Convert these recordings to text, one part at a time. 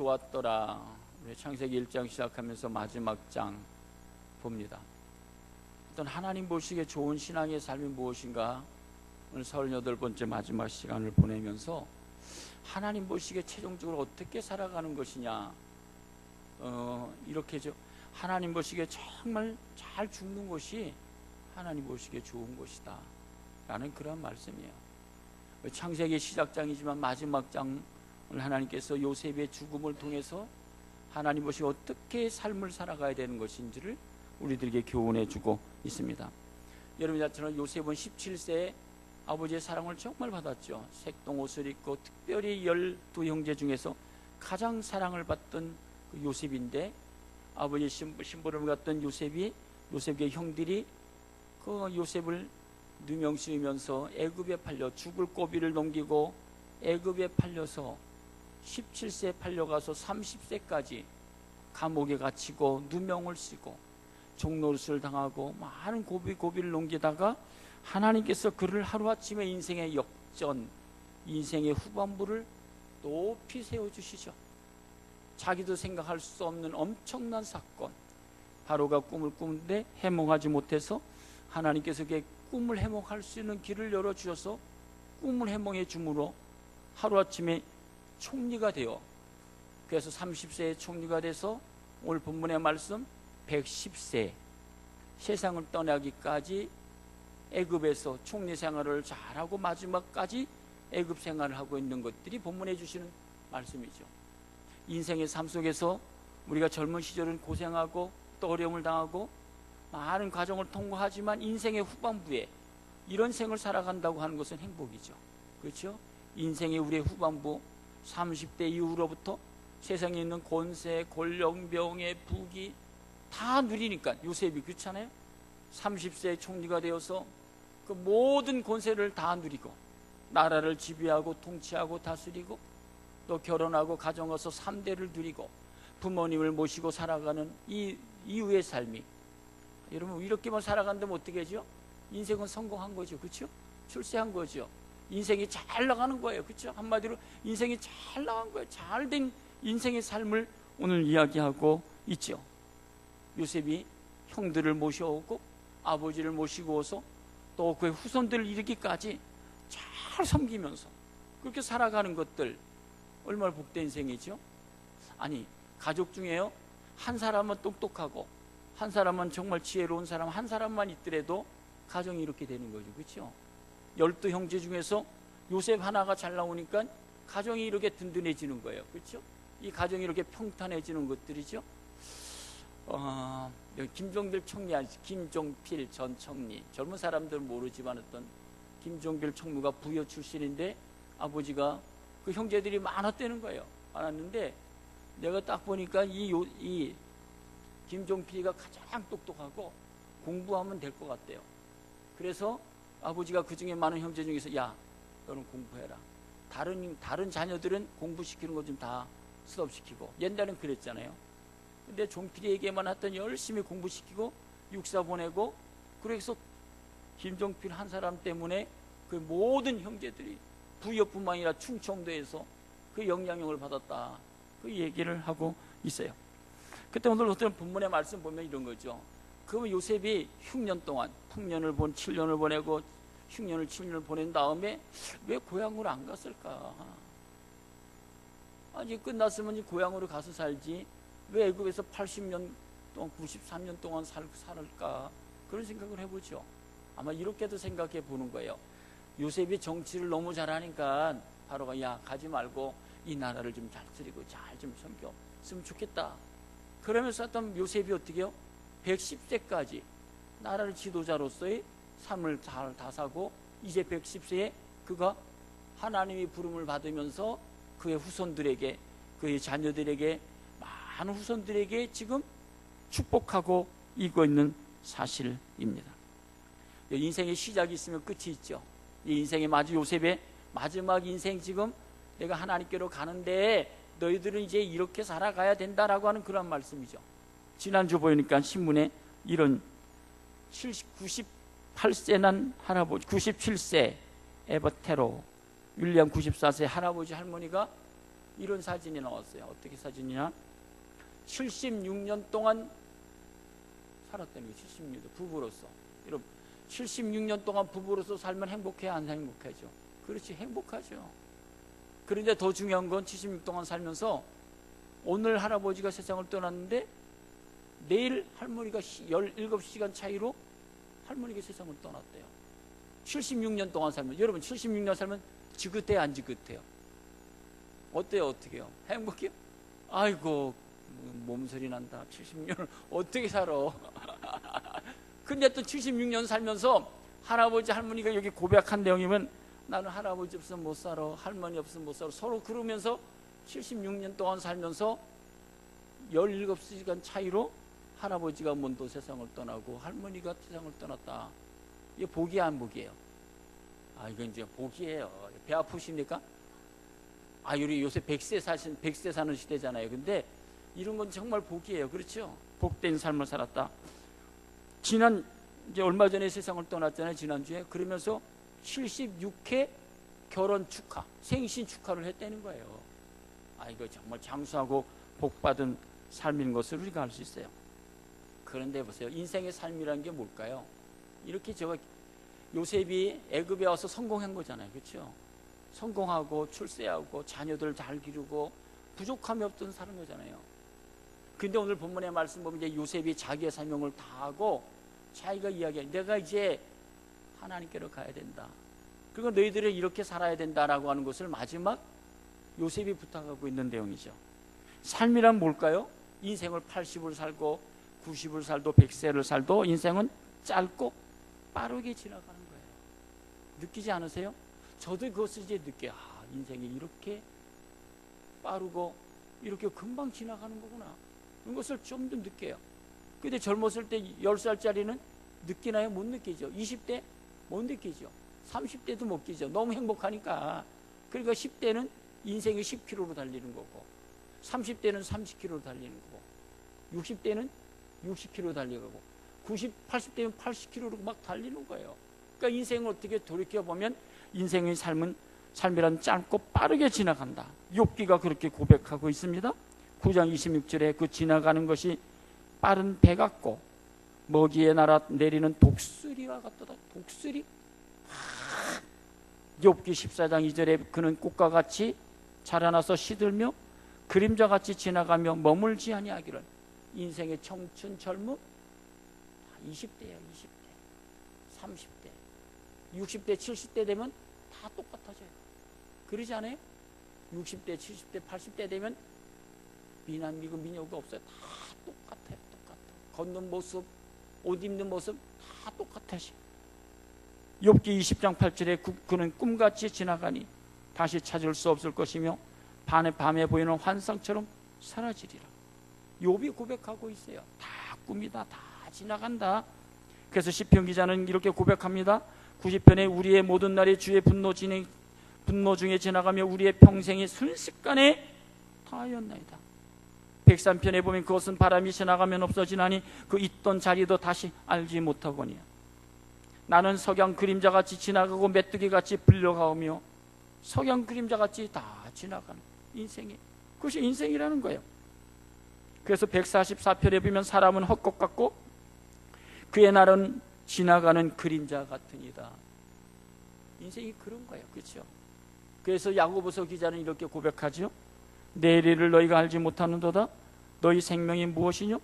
좋았더라. 우리 창세기 1장 시작하면서 마지막 장 봅니다. 어떤 하나님 보시기에 좋은 신앙의 삶이 무엇인가? 오늘 38번째 마지막 시간을 보내면서 하나님 보시기에 최종적으로 어떻게 살아가는 것이냐, 이렇게 하나님 보시기에 정말 잘 죽는 것이 하나님 보시기에 좋은 것이다 라는 그런 말씀이에요. 창세기 시작장이지만 마지막 장을 하나님께서 요셉의 죽음을 통해서 하나님 보시기에 어떻게 삶을 살아가야 되는 것인지를 우리들에게 교훈해 주고 있습니다. 여러분 저처럼 요셉은 17세에 아버지의 사랑을 정말 받았죠. 색동옷을 입고 특별히 12형제 중에서 가장 사랑을 받던 그 요셉인데, 아버지의 심부름을 갔던 요셉의 형들이 그 요셉을 누명씌우면서 애굽에 팔려 죽을 고비를 넘기고 애굽에 팔려서 17세에 팔려가서 30세까지 감옥에 갇히고 누명을 쓰고 종노릇을 당하고 많은 고비를 넘기다가 하나님께서 그를 하루아침에 인생의 역전, 인생의 후반부를 높이 세워주시죠. 자기도 생각할 수 없는 엄청난 사건, 바로가 꿈을 꾸는데 해몽하지 못해서 하나님께서 그의 꿈을 해몽할 수 있는 길을 열어주셔서 꿈을 해몽해 줌으로 하루아침에 총리가 되어, 그래서 30세에 총리가 돼서 오늘 본문의 말씀 110세 세상을 떠나기까지 애굽에서 총리 생활을 잘하고 마지막까지 애굽 생활을 하고 있는 것들이 본문에 주시는 말씀이죠. 인생의 삶 속에서 우리가 젊은 시절은 고생하고 또 어려움을 당하고 많은 과정을 통과하지만 인생의 후반부에 이런 생을 살아간다고 하는 것은 행복이죠. 그렇죠? 인생의 우리의 후반부 30대 이후로부터 세상에 있는 권세, 권력, 명예, 부귀 다 누리니까, 요셉이 그렇잖아요. 30세에 총리가 되어서 그 모든 권세를 다 누리고 나라를 지배하고 통치하고 다스리고 또 결혼하고 가정에서 3대를 누리고 부모님을 모시고 살아가는 이 이후의 삶이, 여러분 이렇게만 살아간다면 어떻게 하죠? 인생은 성공한 거죠. 그렇죠? 출세한 거죠. 인생이 잘 나가는 거예요. 그렇죠? 한마디로 인생이 잘 나간 거예요. 잘된 인생의 삶을 오늘 이야기하고 있죠. 요셉이 형들을 모셔오고 아버지를 모시고 오서 또 그의 후손들을 이르기까지 잘 섬기면서 그렇게 살아가는 것들, 얼마나 복된 인생이죠. 아니, 가족 중에요, 한 사람은 똑똑하고 한 사람은 정말 지혜로운 사람 한 사람만 있더라도 가정이 이렇게 되는 거죠. 그렇죠? 12형제 중에서 요셉 하나가 잘 나오니까 가정이 이렇게 든든해지는 거예요. 그렇죠? 이 가정이 이렇게 평탄해지는 것들이죠. 김종필 총리 아시죠? 김종필 전 총리, 젊은 사람들은 모르지만 어떤 김종필 총무가 부여 출신인데 아버지가 그 형제들이 많았다는 거예요. 많았는데 내가 딱 보니까 이 김종필이가 가장 똑똑하고 공부하면 될 것 같대요. 그래서 아버지가 그 중에 많은 형제 중에서 야, 너는 공부해라. 다른 자녀들은 공부시키는 거 좀 다 스톱시키고, 옛날엔 그랬잖아요. 근데 종필이에게만 하여튼 열심히 공부시키고 육사 보내고, 그래서 김종필 한 사람 때문에 그 모든 형제들이 부여뿐만 아니라 충청도에서 그 영향력을 받았다, 그 얘기를 하고 있어요. 그때 오늘 어떤 본문의 말씀 보면 이런 거죠. 그러면 요셉이 흉년 동안 풍년을 7년을 보내고 흉년을 7년을 보낸 다음에 왜 고향으로 안 갔을까? 아니 끝났으면 이제 고향으로 가서 살지 왜 애굽에서 80년 동안 93년 동안 살을까? 그런 생각을 해보죠. 아마 이렇게도 생각해 보는 거예요. 요셉이 정치를 너무 잘하니까 바로가 야, 가지 말고 이 나라를 좀 잘 쓰리고 잘 좀 섬겼으면 좋겠다. 그러면서 어떤 요셉이 어떻게 해요? 110세까지 나라를 지도자로서의 삶을 잘 다사고 이제 110세에 그가 하나님의 부름을 받으면서 그의 후손들에게, 그의 자녀들에게, 많은 후손들에게 지금 축복하고 이고 있는 사실입니다. 인생의 시작이 있으면 끝이 있죠. 이 인생의 요셉의 마지막 인생, 지금 내가 하나님께로 가는데 너희들은 이제 이렇게 살아가야 된다라고 하는 그런 말씀이죠. 지난주 보니까 신문에 이런 98세 난 할아버지, 97세 에버테로 윌리엄 94세 할아버지 할머니가 이런 사진이 나왔어요. 어떻게 사진이냐? 76년 동안 살았다는 게 76년 부부로서. 여러분 76년 동안 부부로서 살면 행복해야 안 행복하죠? 그렇지, 행복하죠. 그런데 더 중요한 건 76 동안 살면서 오늘 할아버지가 세상을 떠났는데 내일 할머니가 17시간 차이로 할머니가 세상을 떠났대요. 76년 동안 살면, 여러분 76년 살면 지긋해요, 안 지긋해요? 어때요? 어떻게 해요? 행복해요? 아이고 몸소리 난다. 76년을 어떻게 살아? 근데 또 76년 살면서 할아버지 할머니가 여기 고백한 내용이면 나는 할아버지 없으면 못 살아, 할머니 없으면 못 살아. 서로 그러면서 76년 동안 살면서 17시간 차이로 할아버지가 먼저 세상을 떠나고 할머니가 세상을 떠났다. 이게 복이야 안 복이에요? 아, 이건 이제 복이에요. 배 아프십니까? 아, 우리 요새 100세 사는 시대잖아요. 근데 이런 건 정말 복이에요. 그렇죠? 복된 삶을 살았다. 지난 이제 얼마 전에 세상을 떠났잖아요. 지난주에. 그러면서 76회 결혼 축하, 생신 축하를 했다는 거예요. 아, 이거 정말 장수하고 복받은 삶인 것을 우리가 알 수 있어요. 그런데 보세요. 인생의 삶이라는 게 뭘까요? 이렇게 요셉이 애굽에 와서 성공한 거잖아요. 그렇죠? 성공하고 출세하고 자녀들 잘 기르고 부족함이 없던 사는 거잖아요. 근데 오늘 본문의 말씀 보면 이제 요셉이 자기의 사명을 다하고 자기가 이야기해, 내가 이제 하나님께로 가야 된다. 그리고 너희들은 이렇게 살아야 된다라고 하는 것을 마지막 요셉이 부탁하고 있는 내용이죠. 삶이란 뭘까요? 인생을 80을 살고 90을 살도 100세를 살도 인생은 짧고 빠르게 지나가는 거예요. 느끼지 않으세요? 저도 그것을 이제 느껴요. 아, 인생이 이렇게 빠르고 이렇게 금방 지나가는 거구나. 이런 것을 좀 더 느껴요. 근데 젊었을 때 10살짜리는 느끼나요? 못 느끼죠. 20대 못 느끼죠. 30대도 못 느끼죠. 너무 행복하니까. 그러니까 10대는 인생이 10km로 달리는 거고 30대는 30km로 달리는 거고 60대는 60km 달려가고 80대는 80km로 막 달리는 거예요. 그러니까 인생을 어떻게 돌이켜보면 인생의 삶이란 짧고 빠르게 지나간다. 욥기가 그렇게 고백하고 있습니다. 9장 26절에 그 지나가는 것이 빠른 배 같고 먹이에 날아 내리는 독수리와 같도다. 독수리? 욥기 14장 2절에 그는 꽃과 같이 자라나서 시들며 그림자같이 지나가며 머물지 아니하기를. 인생의 청춘 젊음 20대야. 20대 30대 60대 70대 되면 다 똑같아져요. 그러지 않아요? 60대 70대 80대 되면 미남 미고 미녀가 없어요. 다 똑같아요. 걷는 모습, 옷 입는 모습 다 똑같아요. 욥기 20장 8절에 그는 꿈같이 지나가니 다시 찾을 수 없을 것이며 밤에 보이는 환상처럼 사라지리라. 욥이 고백하고 있어요. 다 꿈이다. 다 지나간다. 그래서 시편 기자는 이렇게 고백합니다. 90편에 우리의 모든 날이 주의 분노 중에 지나가며 우리의 평생이 순식간에 다하였나이다. 103편에 보면 그것은 바람이 지나가면 없어지나니 그 있던 자리도 다시 알지 못하거니와. 나는 석양 그림자같이 지나가고 메뚜기같이 불려가오며. 석양 그림자같이 다 지나가는 인생이, 그것이 인생이라는 거예요. 그래서 144편에 보면 사람은 헛것 같고 그의 날은 지나가는 그림자 같으니다. 인생이 그런 거예요. 그렇죠? 그래서 야고보서 기자는 이렇게 고백하죠. 내일을 너희가 알지 못하는도다. 너희 생명이 무엇이뇨?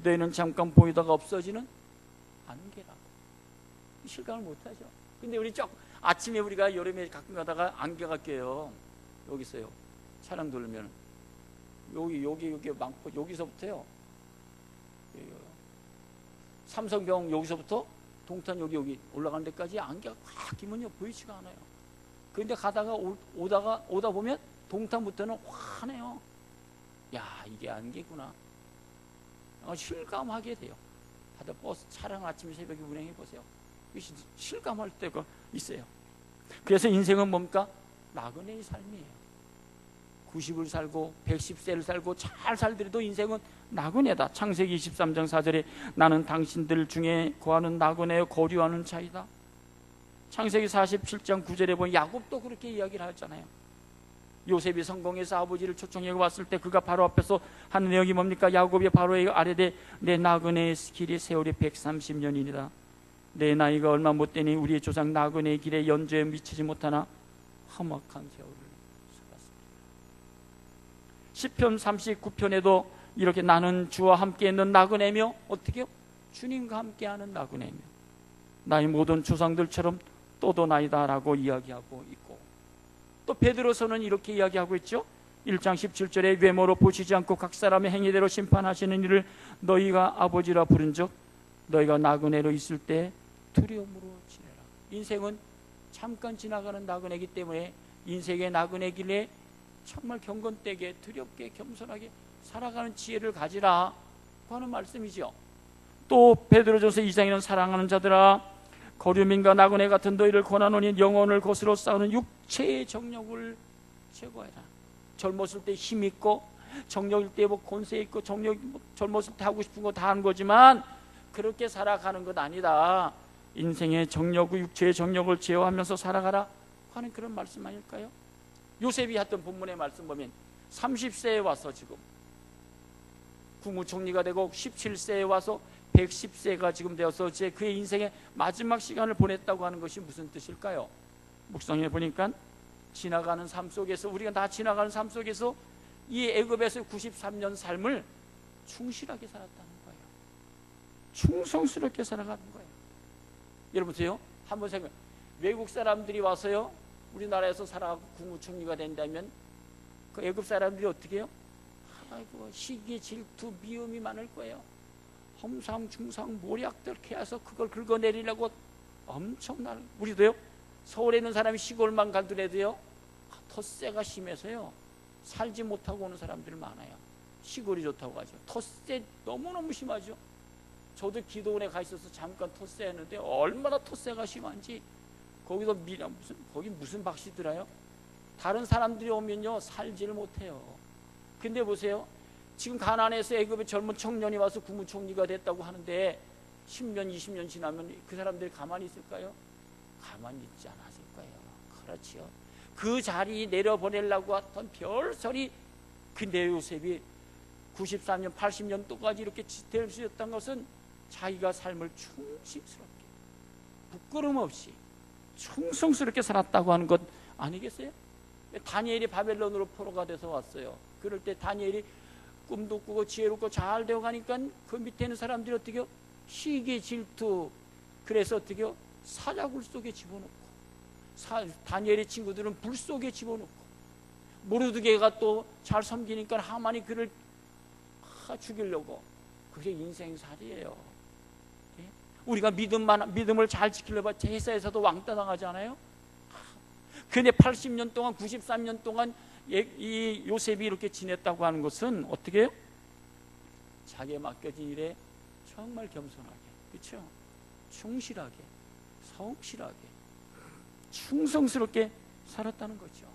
너희는 잠깐 보이다가 없어지는 안개라고. 실감을 못하죠. 근데 우리 아침에 우리가 여름에 가끔 가다가 안개가 껴요. 여기 있어요. 차량 돌면 여기 많고 여기서부터요. 삼성병 여기서부터 동탄 여기 올라가는 데까지 안개가 확 끼면요 보이지가 않아요. 그런데 가다가 오다 보면 동탄부터는 환해요. 야, 이게 안개구나. 실감하게 돼요. 다들 버스 차량 아침 새벽에 운행해 보세요. 실감할 때가 있어요. 그래서 인생은 뭡니까? 나그네의 삶이에요. 90을 살고 110세를 살고 잘 살더라도 인생은 나그네다. 창세기 23장 4절에 나는 당신들 중에 거하는 나그네여 거류하는 자이다. 창세기 47장 9절에 보면 야곱도 그렇게 이야기를 하잖아요. 요셉이 성공해서 아버지를 초청해 왔을 때 그가 바로 앞에서 하는 내용이 뭡니까? 야곱이 바로에게 아뢰되 내 나그네의 길이 세월이 130년이니라. 내 나이가 얼마 못 되니 우리의 조상 나그네의 길에 연조에 미치지 못하나 험악한 세월을 살았습니다. 시편 39편에도 이렇게 나는 주와 함께 있는 나그네며 어떻게 주님과 함께하는 나그네며 나의 모든 조상들처럼 또도나이다 라고 이야기하고 있고, 또 베드로서는 이렇게 이야기하고 있죠. 1장 17절에 외모로 보시지 않고 각 사람의 행위대로 심판하시는 이를 너희가 아버지라 부른즉 너희가 나그네로 있을 때 두려움으로 지내라. 인생은 잠깐 지나가는 나그네이기 때문에 인생의 나그네 길에 정말 경건되게 두렵게 겸손하게 살아가는 지혜를 가지라 하는 말씀이죠. 또 베드로전서 2장에는 사랑하는 자들아 거류민과 나그네 같은 너희를 권하노니 영혼을 것으로 싸우는 육체의 정욕을 제거해라. 젊었을 때 힘 있고 정력일 때 뭐 권세 있고 젊었을 때 하고 싶은 거 다 하는 거지만 그렇게 살아가는 것 아니다. 인생의 정력, 육체의 정력을 제어하면서 살아가라 하는 그런 말씀 아닐까요? 요셉이 했던 본문의 말씀 보면 30세에 와서 지금 국무총리가 되고 17세에 와서 110세가 지금 되어서 제 그의 인생의 마지막 시간을 보냈다고 하는 것이 무슨 뜻일까요? 묵상해 보니까 지나가는 삶 속에서, 우리가 다 지나가는 삶 속에서 이 애굽에서 93년 삶을 충실하게 살았다는 거예요. 충성스럽게 살아가는 거예요. 여러분 보세요. 한번 생각, 외국 사람들이 와서요 우리나라에서 살아가고 국무총리가 된다면 그 애굽 사람들이 어떻게 해요? 아이고 시기, 질투, 미움이 많을 거예요. 험상, 중상, 모략들 이렇게 해서 그걸 긁어내리려고 엄청난, 우리도요 서울에 있는 사람이 시골만 가더라도요 텃세가 심해서요 살지 못하고 오는 사람들 많아요. 시골이 좋다고 하죠. 텃세 너무너무 심하죠. 저도 기도원에 가 있어서 잠깐 텃세 했는데 얼마나 텃세가 심한지 거기서 거기 무슨 박씨 들어요? 다른 사람들이 오면요 살지를 못해요. 근데 보세요, 지금 가나안에서 애굽의 젊은 청년이 와서 국무총리가 됐다고 하는데 10년 20년 지나면 그 사람들이 가만히 있을까요? 가만히 있지 않았을 거예요. 그렇지요. 그 자리 내려보내려고 했던 별소리. 근데 요셉이 93년 80년 동까지 이렇게 될 수 있었던 것은 자기가 삶을 충실스럽게 부끄럼 없이 충성스럽게 살았다고 하는 것 아니겠어요? 다니엘이 바벨론으로 포로가 돼서 왔어요. 그럴 때 다니엘이 꿈도 꾸고 지혜롭고 잘 되어 가니까 그 밑에 있는 사람들이 어떻게 시기, 질투, 그래서 어떻게 사자굴 속에 집어넣고, 다니엘의 친구들은 불 속에 집어넣고, 모르드게가 또 잘 섬기니까 하만이 그를 죽이려고. 그게 인생살이에요. 우리가 믿음을 잘 지키려고 제사에서도 왕따 당하지 않아요? 근데 80년 동안 93년 동안 이 요셉이 이렇게 지냈다고 하는 것은 어떻게 해요? 자기에 맡겨진 일에 정말 겸손하게, 그렇죠? 충실하게, 성실하게, 충성스럽게 살았다는 거죠.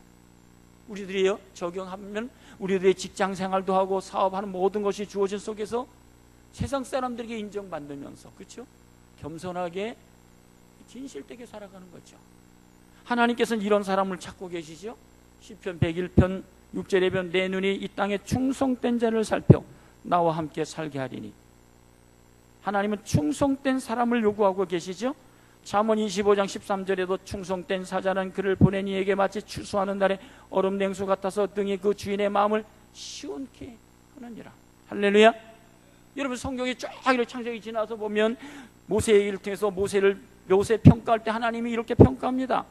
우리들이요 적용하면 우리들의 직장생활도 하고 사업하는 모든 것이 주어진 속에서 세상 사람들에게 인정받으면서, 그렇죠? 겸손하게 진실되게 살아가는 거죠. 하나님께서는 이런 사람을 찾고 계시죠. 시편 101편 6절에 보면 내 눈이 이 땅에 충성된 자를 살펴 나와 함께 살게 하리니. 하나님은 충성된 사람을 요구하고 계시죠. 잠언 25장 13절에도 충성된 사자는 그를 보낸 이에게 마치 추수하는 날에 얼음 냉수 같아서 등이 그 주인의 마음을 시원케 하느니라. 할렐루야. 여러분 성경에 쫙 이렇게 창세기 지나서 보면 모세의 일을 통해서 모세 평가할 때 하나님이 이렇게 평가합니다.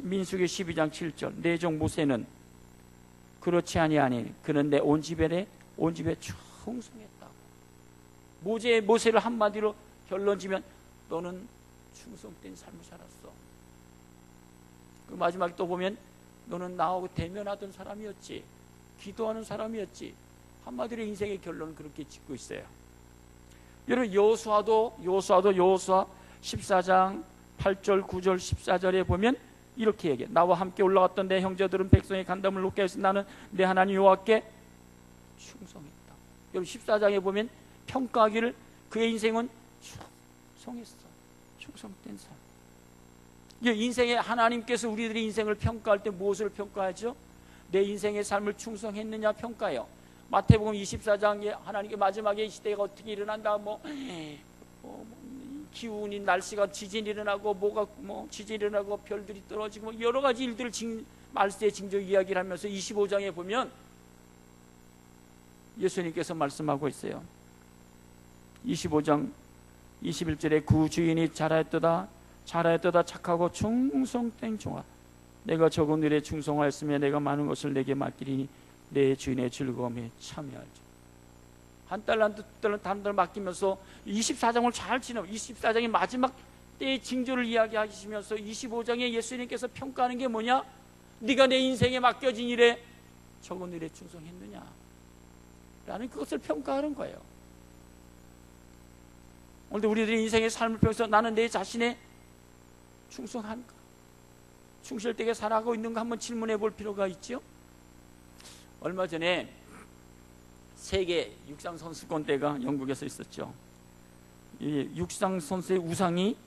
민수기 12장 7절 내 종 모세는 그렇지 아니하니 그는 내 온 집에 충성했다고. 모세를 한마디로 결론지면 너는 충성된 삶을 살았어. 그 마지막에 또 보면 너는 나하고 대면하던 사람이었지, 기도하는 사람이었지. 한마디로 인생의 결론은 그렇게 짓고 있어요. 여러분 여호수아도 14장 8절 9절 14절에 보면 이렇게 얘기해. 나와 함께 올라갔던 내 형제들은 백성의 간담을 높게 해서 나는 내 하나님 여호와께 충성했다. 여러분 14장에 보면 평가하기를 그의 인생은 충성했어. 충성된 삶. 인생에 하나님께서 우리들의 인생을 평가할 때 무엇을 평가하죠? 내 인생의 삶을 충성했느냐 평가요. 마태복음 24장에 하나님께 마지막에 이 시대가 어떻게 일어난다, 기운이, 날씨가 지진이 일어나고 지진이 일어나고 별들이 떨어지고 여러 가지 일들을 말세의 징조 이야기를 하면서 25장에 보면 예수님께서 말씀하고 있어요. 25장 21절에 그 주인이 잘하였도다 착하고 충성된 종아, 내가 적은 일에 충성하였으며 내가 많은 것을 내게 맡기리니 내 주인의 즐거움에 참여할지. 한 달란트 두 달란트 맡기면서 24장을 잘 지나 24장의 마지막 때의 징조를 이야기하시면서 25장에 예수님께서 평가하는 게 뭐냐? 네가 내 인생에 맡겨진 일에 적은 일에 충성했느냐 라는 그것을 평가하는 거예요. 오늘도 우리들이 인생의 삶을 통해서 나는 내 자신에 충성한가, 충실되게 살아가고 있는가 한번 질문해 볼 필요가 있죠. 얼마 전에 세계 육상 선수권 대회가 영국에서 있었죠. 이 육상 선수의 우상이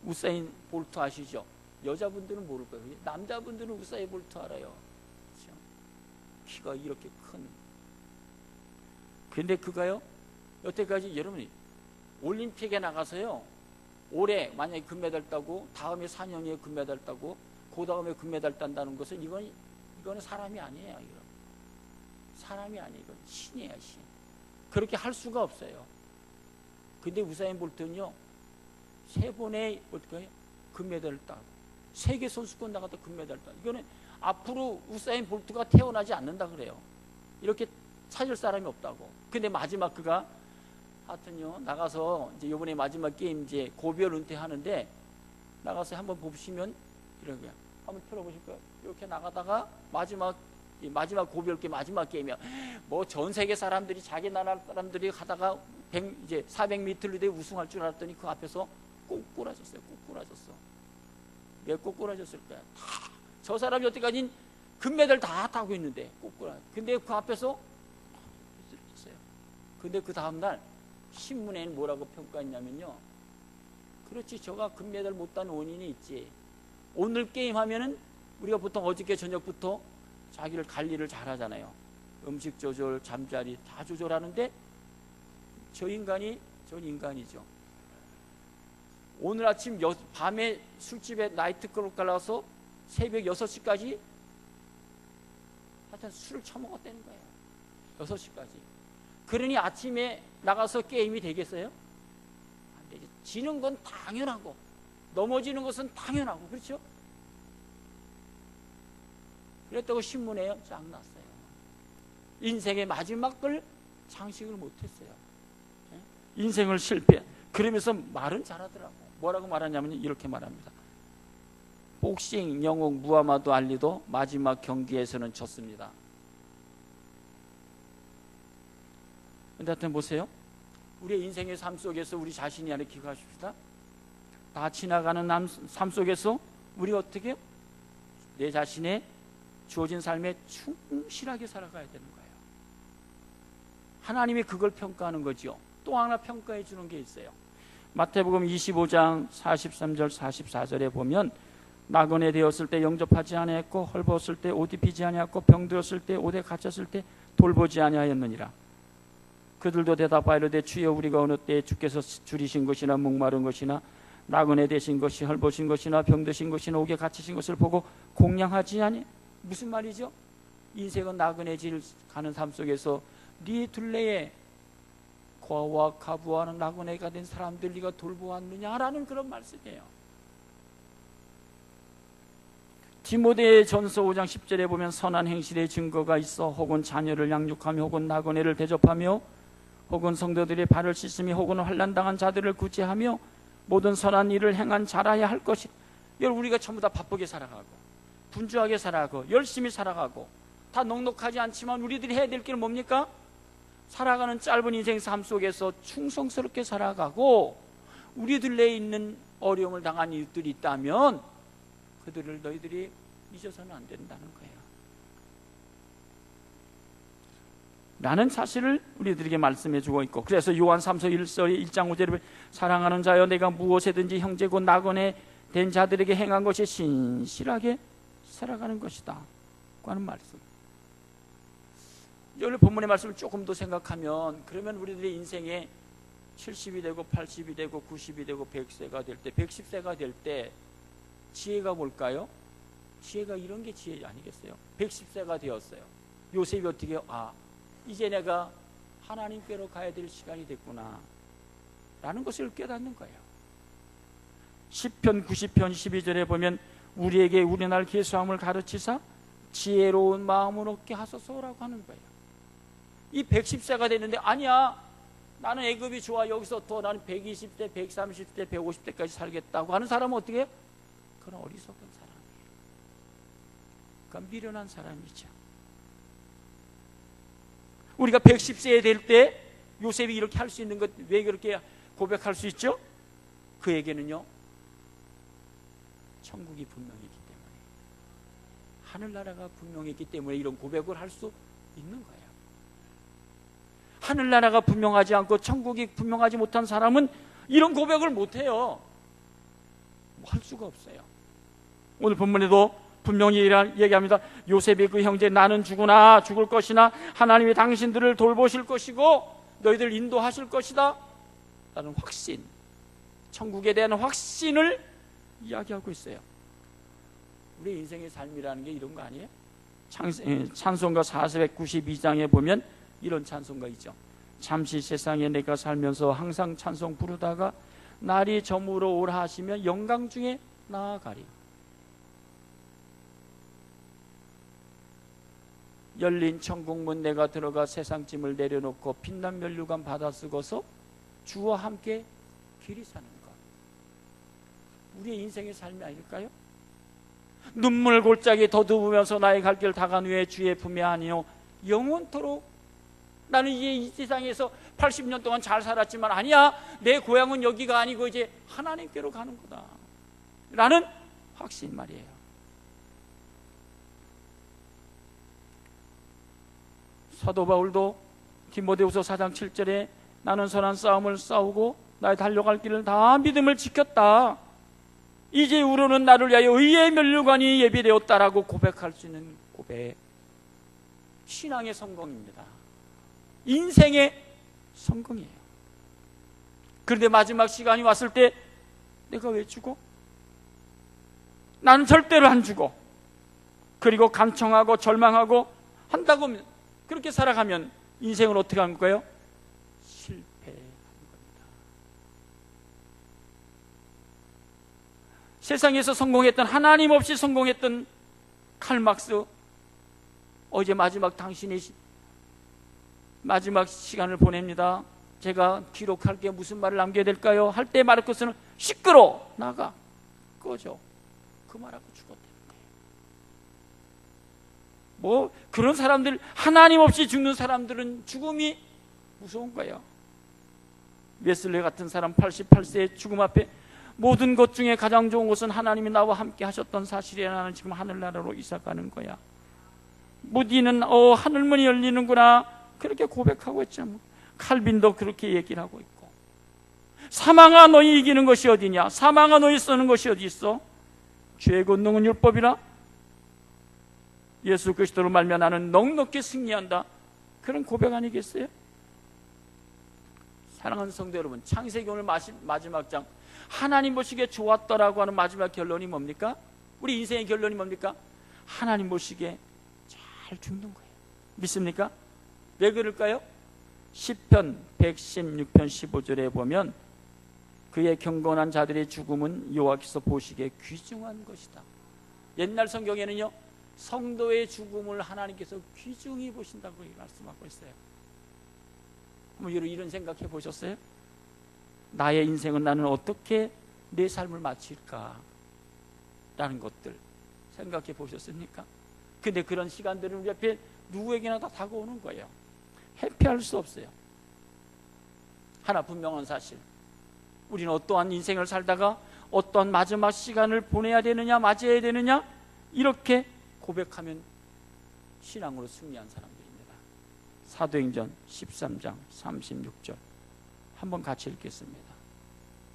우사인 볼트 아시죠? 여자분들은 모를 거예요. 남자분들은 우사인 볼트 알아요. 그렇죠? 키가 이렇게 큰. 근데 그가요, 여태까지 여러분이 올림픽에 나가서요, 올해 만약에 금메달 따고 다음에 4년 후에 금메달 따고 그 다음에 금메달 딴다는 것은 이거는 사람이 아니에요. 이거. 사람이 아니에요. 이건 신이에요, 신. 그렇게 할 수가 없어요. 근데 우사인 볼트는요, 3번의 금메달을 따고 세계 선수권 나가다 금메달을 따고, 이거는 앞으로 우사인 볼트가 태어나지 않는다 그래요. 이렇게 찾을 사람이 없다고. 근데 마지막 그가 하여튼요 나가서 이제 이번에 마지막 게임 이제 고별 은퇴하는데 나가서 한번 보시면 이런 거야. 한번 틀어보실까요? 이렇게 나가다가 마지막 고별 게임 마지막 게임이야. 전 세계 사람들이 자기 나라 사람들이 하다가 400m 리레이 우승할 줄 알았더니 그 앞에서 꼬꾸라졌어요. 왜 꼬꾸라졌을까요? 저 사람이 여태까지 금메달 다 타고 있는데 꼬꾸라. 근데 그 앞에서 근데 그 다음날 신문에는 뭐라고 평가했냐면요, 그렇지, 저가 금메달 못 딴 원인이 있지. 오늘 게임 하면은 우리가 보통 어저께 저녁부터 자기를 관리를 잘 하잖아요. 음식 조절, 잠자리 다 조절하는데 전 인간이죠. 오늘 아침 밤에 술집에 나이트클럽 가서 새벽 6시까지 하여튼 술을 처먹었다는 거예요. 6시까지. 그러니 아침에 나가서 게임이 되겠어요? 안 되지. 지는 건 당연하고 넘어지는 것은 당연하고, 그렇죠? 그랬다고 신문에요 쫙 났어요. 인생의 마지막 걸 장식을 못했어요. 인생을 실패. 그러면서 말은 잘하더라고. 뭐라고 말하냐면 이렇게 말합니다. 복싱 영웅 무하마드 알리도 마지막 경기에서는 졌습니다. 근데 하여튼 보세요. 우리의 인생의 삶 속에서 우리 자신이 안에 기억하십시다. 다 지나가는 삶 속에서 우리 어떻게 해요? 내 자신의 주어진 삶에 충실하게 살아가야 되는 거예요. 하나님이 그걸 평가하는 거죠. 또 하나 평가해 주는 게 있어요. 마태복음 25장 43절 44절에 보면 나그네 되었을 때 영접하지 아니하였고 헐벗을 때 옷 입히지 아니하였고 병들었을 때 옷에 갇혔을 때 돌보지 아니하였느니라. 그들도 대답하이르되 주여 우리가 어느 때에 주께서 줄이신 것이나 목마른 것이나 나그네 되신 것이 헐벗은 것이나 병드신 것이나 옥에 갇히신 것을 보고 공양하지 아니. 무슨 말이죠? 인생은 나그네질 가는 삶 속에서 네 둘레에 고아와 가부와는 나그네가 된 사람들 네가 돌보았느냐라는 그런 말씀이에요. 디모데 전서 5장 10절에 보면 선한 행실의 증거가 있어 혹은 자녀를 양육하며 혹은 나그네를 대접하며 혹은 성도들의 발을 씻으며 혹은 환난당한 자들을 구제하며 모든 선한 일을 행한 자라야 할 것이. 여러분, 우리가 전부 다 바쁘게 살아가고 분주하게 살아가고 열심히 살아가고 다 넉넉하지 않지만 우리들이 해야 될 길은 뭡니까? 살아가는 짧은 인생 삶 속에서 충성스럽게 살아가고 우리들 내에 있는 어려움을 당한 이웃들이 있다면 그들을 너희들이 잊어서는 안 된다는 거예요. 라는 사실을 우리들에게 말씀해 주고 있고, 그래서 요한 3서 1장 5절에 사랑하는 자여 내가 무엇에든지 형제고 나그네 된 자들에게 행한 것이 신실하게 살아가는 것이다 하는 말씀. 오늘 본문의 말씀을 조금 더 생각하면, 그러면 우리들의 인생에 70이 되고 80이 되고 90이 되고 100세가 될 때, 110세가 될 때 지혜가 뭘까요? 지혜가 이런 게 지혜 아니겠어요? 110세가 되었어요. 요셉이 어떻게 해요? 이제 내가 하나님께로 가야 될 시간이 됐구나 라는 것을 깨닫는 거예요. 10편 90편 12절에 보면 우리에게 우리날 계수함을 가르치사 지혜로운 마음을 얻게 하소서라고 하는 거예요. 이 110세가 됐는데 아니야, 나는 애굽이 좋아, 여기서 더 나는 120대 130대 150대까지 살겠다고 하는 사람은 어떻게 해요? 그건 어리석은 사람이에요. 그러니까 미련한 사람이죠. 우리가 110세 될 때 요셉이 이렇게 할 수 있는 것, 왜 그렇게 고백할 수 있죠? 그에게는요 천국이 분명했기 때문에, 하늘나라가 분명했기 때문에 이런 고백을 할 수 있는 거예요. 하늘나라가 분명하지 않고 천국이 분명하지 못한 사람은 이런 고백을 못해요. 할 수가 없어요. 오늘 본문에도 분명히 얘기합니다. 요셉이 그 형제 나는 죽으나 죽을 것이나 하나님이 당신들을 돌보실 것이고 너희들 인도하실 것이다 라는 확신, 천국에 대한 확신을 이야기하고 있어요. 우리 인생의 삶이라는 게 이런 거 아니에요? 찬송가 492장에 보면 이런 찬송가 있죠. 잠시 세상에 내가 살면서 항상 찬송 부르다가 날이 저물어 오라 하시면 영광 중에 나아가리. 열린 천국문 내가 들어가 세상 짐을 내려놓고 빛난 면류관 받아 쓰고서 주와 함께 길이 사는 것, 우리의 인생의 삶이 아닐까요? 눈물 골짜기 더듬으면서 나의 갈 길 다간 후에 주의 품에 안니요 영원토록 나는 이제 이 세상에서 80년 동안 잘 살았지만 아니야, 내 고향은 여기가 아니고 이제 하나님께로 가는 거다 라는 확신 말이에요. 사도 바울도 디모데후서 4장 7절에 나는 선한 싸움을 싸우고 나의 달려갈 길을 다 믿음을 지켰다, 이제 우러는 나를 위하여 의의 면류관이 예비되었다라고 고백할 수 있는 고백, 신앙의 성공입니다. 인생의 성공이에요. 그런데 마지막 시간이 왔을 때 내가 왜 죽어? 나는 절대로 안 죽어. 그리고 간청하고 절망하고 한다고 그렇게 살아가면 인생을 어떻게 하는 거예요? 실패하는 겁니다. 세상에서 성공했던, 하나님 없이 성공했던 칼막스, 어제 당신이 마지막 시간을 보냅니다. 제가 기록할 게 무슨 말을 남겨야 될까요? 할 때 마르크스는 시끄러 나가 꺼져, 그 말하고 죽었다는 거예요. 뭐 그런 사람들, 하나님 없이 죽는 사람들은 죽음이 무서운 거예요. 웨슬리 같은 사람 88세의 죽음 앞에 모든 것 중에 가장 좋은 것은 하나님이 나와 함께 하셨던 사실이야, 나는 지금 하늘나라로 이사가는 거야. 무디는 하늘문이 열리는구나 그렇게 고백하고 있죠. 칼빈도 그렇게 얘기를 하고 있고, 사망아 너희 이기는 것이 어디냐, 사망아 너희 쓰는 것이 어디 있어? 죄의 권능은 율법이라 예수 그리스도로 말미암아 나는 넉넉히 승리한다, 그런 고백 아니겠어요? 사랑하는 성도 여러분, 창세기 오늘 마지막 장 하나님 보시기에 좋았더라고 하는 마지막 결론이 뭡니까? 우리 인생의 결론이 뭡니까? 하나님 보시기에 잘 죽는 거예요. 믿습니까? 왜 그럴까요? 시편 116편 15절에 보면 그의 경건한 자들의 죽음은 여호와께서 보시기에 귀중한 것이다. 옛날 성경에는요 성도의 죽음을 하나님께서 귀중히 보신다고 말씀하고 있어요. 한번 이런 생각해 보셨어요? 나의 인생은 나는 어떻게 내 삶을 마칠까 라는 것들 생각해 보셨습니까? 근데 그런 시간들은 우리 앞에 누구에게나 다 다가오는 거예요. 회피할 수 없어요. 하나 분명한 사실, 우리는 어떠한 인생을 살다가 어떠한 마지막 시간을 보내야 되느냐, 맞이해야 되느냐, 이렇게 고백하면 신앙으로 승리한 사람들입니다. 사도행전 13장 36절 한번 같이 읽겠습니다.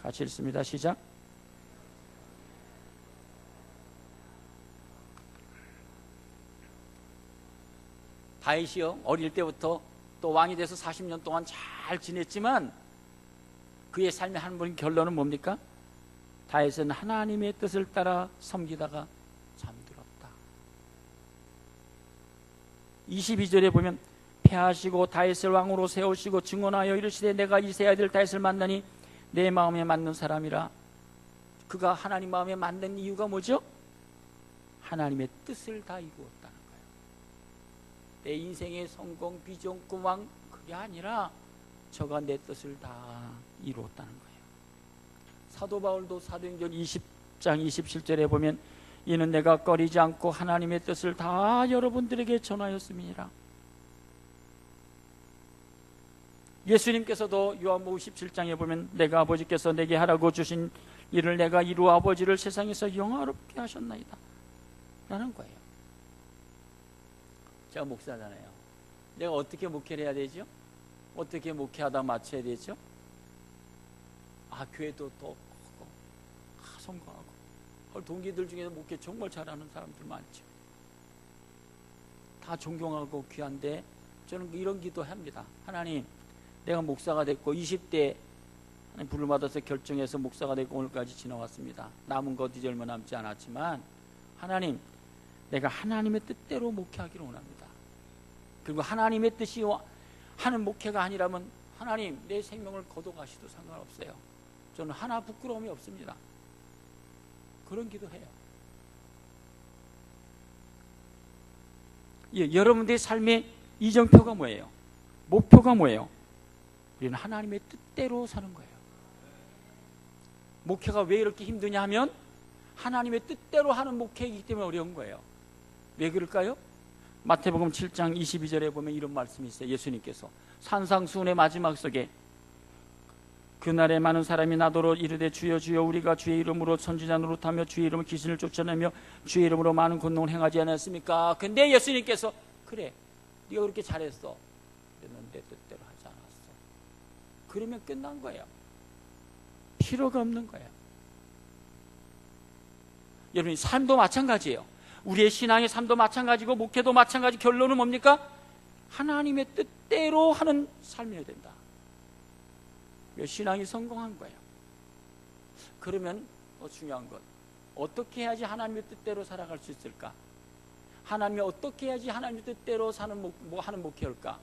같이 읽습니다. 시작. 다윗이요, 어릴 때부터 또 왕이 돼서 40년 동안 잘 지냈지만 그의 삶의 한 번 결론은 뭡니까? 다윗은 하나님의 뜻을 따라 섬기다가 잠들었다. 22절에 보면 패하시고 다윗을 왕으로 세우시고 증언하여 이르시되 내가 이세 아들 다윗을 만나니 내 마음에 맞는 사람이라. 그가 하나님 마음에 맞는 이유가 뭐죠? 하나님의 뜻을 다 이루었다는 거예요. 내 인생의 성공, 비전, 꿈왕 그게 아니라 저가 내 뜻을 다 이루었다는 거예요. 사도 바울도 사도행전 20장 27절에 보면 이는 내가 꺼리지 않고 하나님의 뜻을 다 여러분들에게 전하였음이니라. 예수님께서도 요한복음 17장에 보면 내가 아버지께서 내게 하라고 주신 일을 내가 이루어 아버지를 세상에서 영화롭게 하셨나이다 라는 거예요. 제가 목사잖아요. 내가 어떻게 목회를 해야 되죠? 어떻게 목회하다 마쳐야 되죠? 교회도 더 크고 성공하고 동기들 중에서 목회 정말 잘하는 사람들 많죠. 다 존경하고 귀한데 저는 이런 기도합니다. 하나님, 내가 목사가 됐고 20대 부를 받아서 결정해서 목사가 되고 오늘까지 지나왔습니다. 남은 것 이제 얼마 남지 않았지만 하나님, 내가 하나님의 뜻대로 목회하기를 원합니다. 그리고 하나님의 뜻이 하는 목회가 아니라면 하나님 내 생명을 거둬가시도 상관없어요. 저는 하나 부끄러움이 없습니다. 그런 기도해요. 여러분들의 삶의 이정표가 뭐예요? 목표가 뭐예요? 우리는 하나님의 뜻대로 사는 거예요. 목회가 왜 이렇게 힘드냐 하면 하나님의 뜻대로 하는 목회이기 때문에 어려운 거예요. 왜 그럴까요? 마태복음 7장 22절에 보면 이런 말씀이 있어요. 예수님께서 산상수훈의 마지막 속에 그날에 많은 사람이 나더러 이르되 주여 주여 우리가 주의 이름으로 선지자 노릇하며 주의 이름으로 귀신을 쫓아내며 주의 이름으로 많은 권능을 행하지 않았습니까? 근데 예수님께서 그래 네가 그렇게 잘했어. 그러면 내 뜻대로 하지 않았어. 그러면 끝난 거예요. 필요가 없는 거예요. 여러분, 삶도 마찬가지예요. 우리의 신앙의 삶도 마찬가지고 목회도 마찬가지. 결론은 뭡니까? 하나님의 뜻대로 하는 삶이어야 된다. 신앙이 성공한 거예요. 그러면 중요한 것, 어떻게 해야지 하나님의 뜻대로 살아갈 수 있을까? 하나님이 어떻게 해야지 하나님의 뜻대로 사는 하는 목회일까?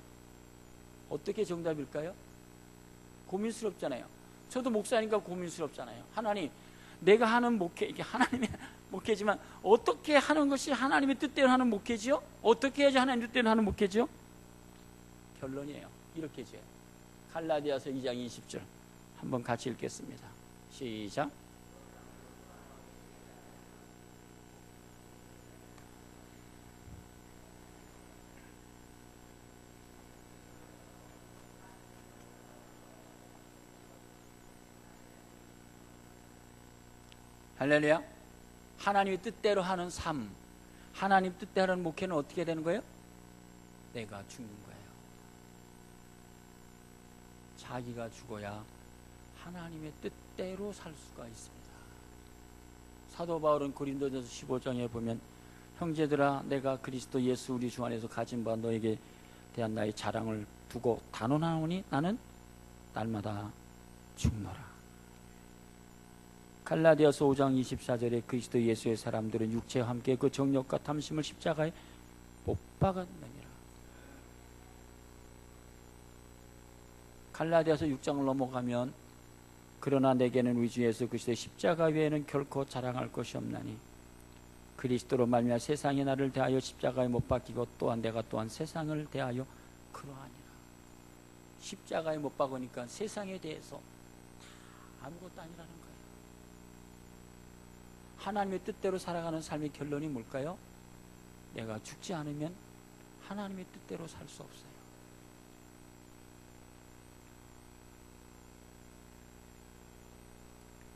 어떻게 정답일까요? 고민스럽잖아요. 저도 목사니까 고민스럽잖아요. 하나님, 내가 하는 목회, 이게 하나님의 목회지만 어떻게 하는 것이 하나님의 뜻대로 하는 목회지요? 어떻게 해야지 하나님의 뜻대로 하는 목회지요? 결론이에요. 이렇게 해줘요. 갈라디아서 2장 20절 한번 같이 읽겠습니다. 시작. 할렐루야. 하나님의 뜻대로 하는 삶, 하나님 뜻대로 하는 목회는 어떻게 되는 거예요? 내가 죽는 거예요. 자기가 죽어야 하나님의 뜻대로 살 수가 있습니다. 사도 바울은 고린도전서 15장에 보면 형제들아 내가 그리스도 예수 우리 주 안에서 가진 바 너에게 대한 나의 자랑을 두고 단언하노니 나는 날마다 죽노라. 갈라디아서 5장 24절에 그리스도 예수의 사람들은 육체와 함께 그 정욕과 탐심을 십자가에 못 박았느니라. 갈라디아서 6장을 넘어가면 그러나 내게는 우리 주 예수 그리스도의 십자가 외에는 결코 자랑할 것이 없나니 그리스도로 말미암아 세상이 나를 대하여 십자가에 못 박히고 또한 내가 또한 세상을 대하여 그러하니라. 십자가에 못 박으니까 세상에 대해서 아무것도 아니라는 거예요. 하나님의 뜻대로 살아가는 삶의 결론이 뭘까요? 내가 죽지 않으면 하나님의 뜻대로 살 수 없어요.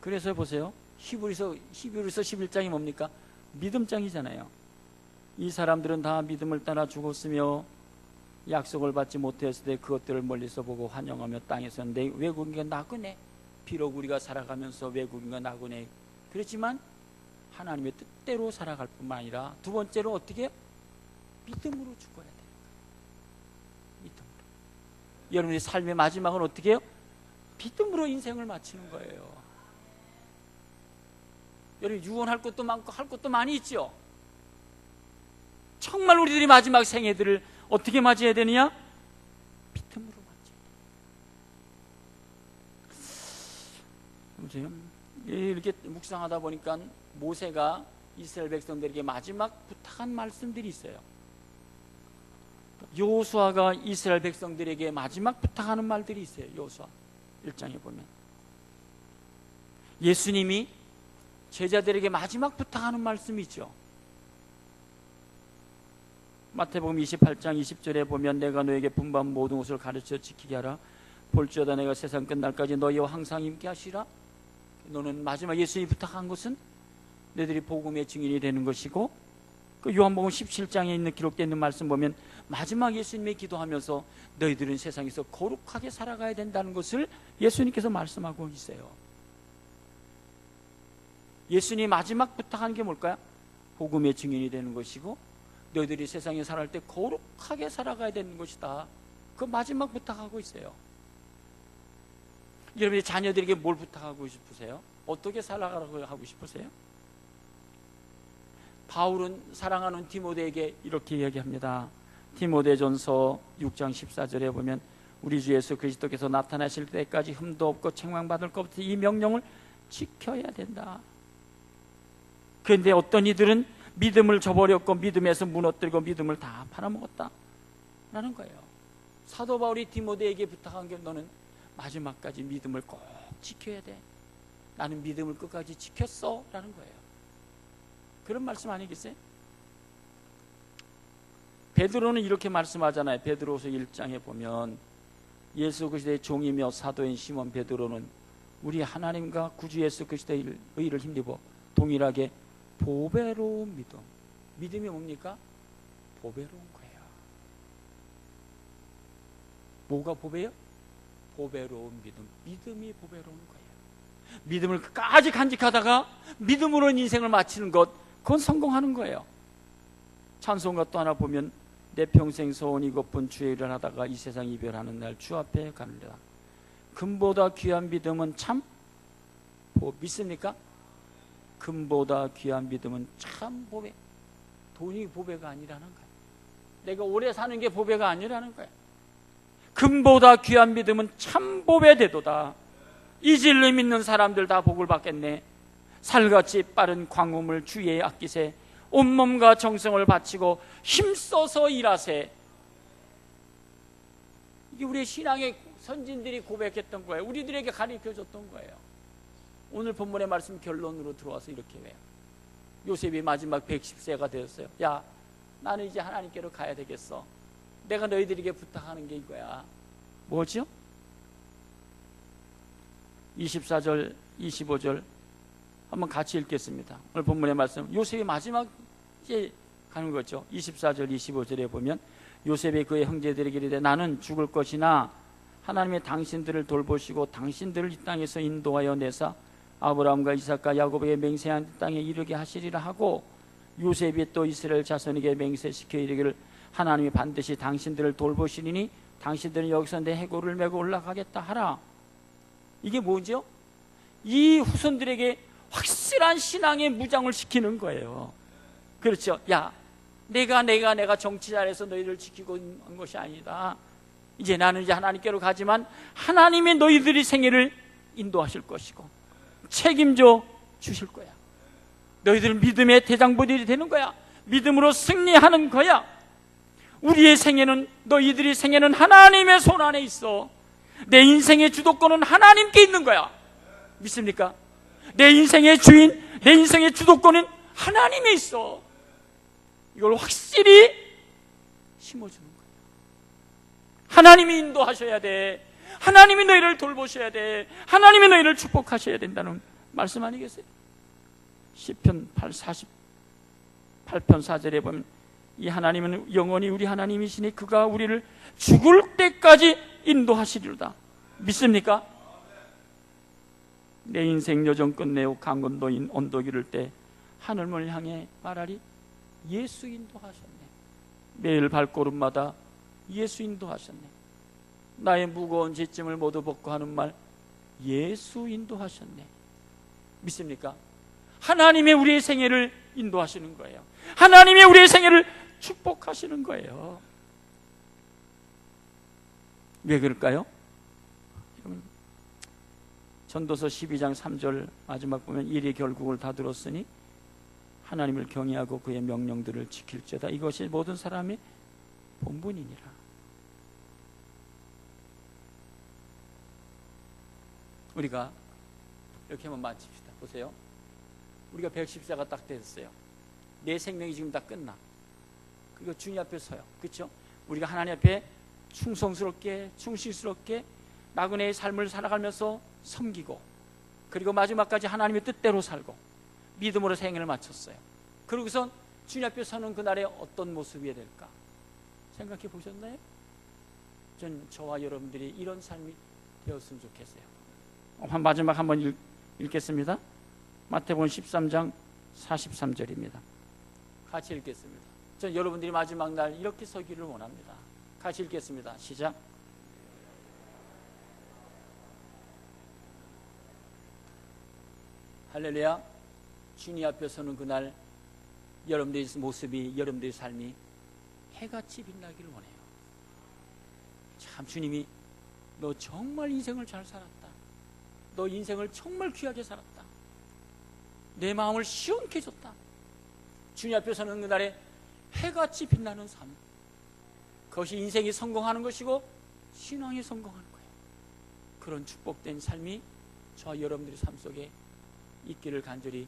그래서 보세요. 히브리서 11장이 뭡니까? 믿음장이잖아요. 이 사람들은 다 믿음을 따라 죽었으며 약속을 받지 못했을 때 그것들을 멀리서 보고 환영하며 땅에서 내 외국인과 나그네, 비록 우리가 살아가면서 외국인과 나그네 그렇지만 하나님의 뜻대로 살아갈 뿐만 아니라 두 번째로 어떻게 믿음으로 죽어야 돼요. 여러분의 삶의 마지막은 어떻게 해요? 믿음으로 인생을 마치는 거예요. 여러분 유언할 것도 많고 할 것도 많이 있죠. 정말 우리들이 마지막 생애들을 어떻게 맞이해야 되느냐? 믿음으로 맞이해야 돼요. 이렇게 묵상하다 보니까 모세가 이스라엘 백성들에게 마지막 부탁한 말씀들이 있어요. 여호수아가 이스라엘 백성들에게 마지막 부탁하는 말들이 있어요. 여호수아 1장에 보면 예수님이 제자들에게 마지막 부탁하는 말씀이 있죠. 마태복음 28장 20절에 보면 내가 너에게 분부한 모든 것을 가르쳐 지키게 하라. 볼지어다 내가 세상 끝날까지 너희와 항상 함께 하시라. 너는 마지막 예수님이 부탁한 것은 너희들이 복음의 증인이 되는 것이고, 그 요한복음 17장에 있는 기록되어 있는 말씀 보면 마지막 예수님이 기도하면서 너희들은 세상에서 거룩하게 살아가야 된다는 것을 예수님께서 말씀하고 있어요. 예수님이 마지막 부탁하는 게 뭘까요? 복음의 증인이 되는 것이고 너희들이 세상에 살아갈 때 거룩하게 살아가야 되는 것이다. 그 마지막 부탁하고 있어요. 여러분의 자녀들에게 뭘 부탁하고 싶으세요? 어떻게 살아가라고 하고 싶으세요? 바울은 사랑하는 디모데에게 이렇게 이야기합니다. 디모데전서 6장 14절에 보면 우리 주 예수 그리스도께서 나타나실 때까지 흠도 없고 책망받을 것 없이 이 명령을 지켜야 된다. 그런데 어떤 이들은 믿음을 저버렸고 믿음에서 무너뜨리고 믿음을 다 팔아먹었다 라는 거예요. 사도 바울이 디모데에게 부탁한 게 너는 마지막까지 믿음을 꼭 지켜야 돼. 나는 믿음을 끝까지 지켰어 라는 거예요. 그런 말씀 아니겠어요? 베드로는 이렇게 말씀하잖아요. 베드로서 1장에 보면 예수 그리스도의 종이며 사도인 시몬 베드로는 우리 하나님과 구주 예수 그리스도의 의를 힘입어 동일하게 보배로운 믿음. 믿음이 뭡니까? 보배로운 거예요. 뭐가 보배요? 보배로운 믿음. 믿음이 보배로운 거예요. 믿음을 끝까지 간직하다가 믿음으로 인생을 마치는 것, 그건 성공하는 거예요. 찬송가 또 하나 보면 내 평생 소원 이것뿐 주의 일을 하다가 이 세상 이별하는 날 주 앞에 가느라. 금보다 귀한 믿음은 참 믿습니까? 금보다 귀한 믿음은 참 보배. 돈이 보배가 아니라는 거예요. 내가 오래 사는 게 보배가 아니라는 거예요. 금보다 귀한 믿음은 참 보배 되도다. 이 진리 믿는 사람들 다 복을 받겠네. 살같이 빠른 광음을 주의에 아끼세. 온몸과 정성을 바치고 힘써서 일하세. 이게 우리 신앙의 선진들이 고백했던 거예요. 우리들에게 가르쳐줬던 거예요. 오늘 본문의 말씀 결론으로 들어와서 이렇게 해요. 요셉이 마지막 110세가 되었어요. 야, 나는 이제 하나님께로 가야 되겠어. 내가 너희들에게 부탁하는 게 이거야. 뭐죠? 24절 25절 한번 같이 읽겠습니다. 오늘 본문의 말씀 요셉이 마지막 이제 가는 거죠. 24절 25절에 보면 요셉이 그의 형제들에게 이르되 나는 죽을 것이나 하나님의 당신들을 돌보시고 당신들을 이 땅에서 인도하여 내사 아브라함과 이삭과 야곱에게 맹세한 땅에 이르게 하시리라 하고, 요셉이 또 이스라엘 자손에게 맹세시켜 이르기를 하나님이 반드시 당신들을 돌보시리니 당신들은 여기서 내 해골을 메고 올라가겠다 하라. 이게 뭐죠? 이 후손들에게 확실한 신앙의 무장을 시키는 거예요. 그렇죠? 야, 내가 정치 잘해서 너희를 지키고 한 것이 아니다. 이제 나는 이제 하나님께로 가지만 하나님이 너희들의 생애를 인도하실 것이고 책임져 주실 거야. 너희들은 믿음의 대장부들이 되는 거야. 믿음으로 승리하는 거야. 우리의 생애는, 너희들의 생애는 하나님의 손 안에 있어. 내 인생의 주도권은 하나님께 있는 거야. 믿습니까? 내 인생의 주인, 내 인생의 주도권은 하나님에 있어. 이걸 확실히 심어주는 거야. 하나님이 인도하셔야 돼. 하나님이 너희를 돌보셔야 돼. 하나님이 너희를 축복하셔야 된다는 말씀 아니겠어요? 시편 48편 4절에 보면 이 하나님은 영원히 우리 하나님이시니 그가 우리를 죽을 때까지 인도하시리로다. 믿습니까? 내 인생 여정 끝내고 강건도인 언덕 이를 때 하늘문을 향해 말하리 예수 인도하셨네. 매일 발걸음마다 예수 인도하셨네. 나의 무거운 죄짐을 모두 벗고 하는 말, 예수 인도하셨네. 믿습니까? 하나님의 우리의 생애를 인도하시는 거예요. 하나님의 우리의 생애를 축복하시는 거예요. 왜 그럴까요? 전도서 12장 3절 마지막 보면 일이 결국을 다 들었으니 하나님을 경외하고 그의 명령들을 지킬지어다. 이것이 모든 사람의 본분이니라. 우리가 이렇게 한번 마칩시다. 보세요. 우리가 110세가 딱 됐어요. 내 생명이 지금 다 끝나. 그리고 주님 앞에 서요. 그렇죠? 우리가 하나님 앞에 충성스럽게 충실스럽게 나그네의 삶을 살아가면서 섬기고, 그리고 마지막까지 하나님의 뜻대로 살고 믿음으로 생애를 마쳤어요. 그러고선 주님 앞에 서는 그날에 어떤 모습이 될까 생각해 보셨나요? 전 저와 여러분들이 이런 삶이 되었으면 좋겠어요. 마지막 한번 읽겠습니다. 마태복음 13장 43절입니다. 같이 읽겠습니다. 전 여러분들이 마지막 날 이렇게 서기를 원합니다. 같이 읽겠습니다. 시작. 할렐루야. 주님 앞에 서는 그날 여러분들의 모습이, 여러분들의 삶이 해같이 빛나기를 원해요. 참, 주님이 너 정말 인생을 잘 살았다, 너 인생을 정말 귀하게 살았다, 내 마음을 시원케 해줬다. 주님 앞에 서는 그날에 해같이 빛나는 삶, 그것이 인생이 성공하는 것이고 신앙이 성공하는 거예요. 그런 축복된 삶이 저와 여러분들의 삶 속에 있기를 간절히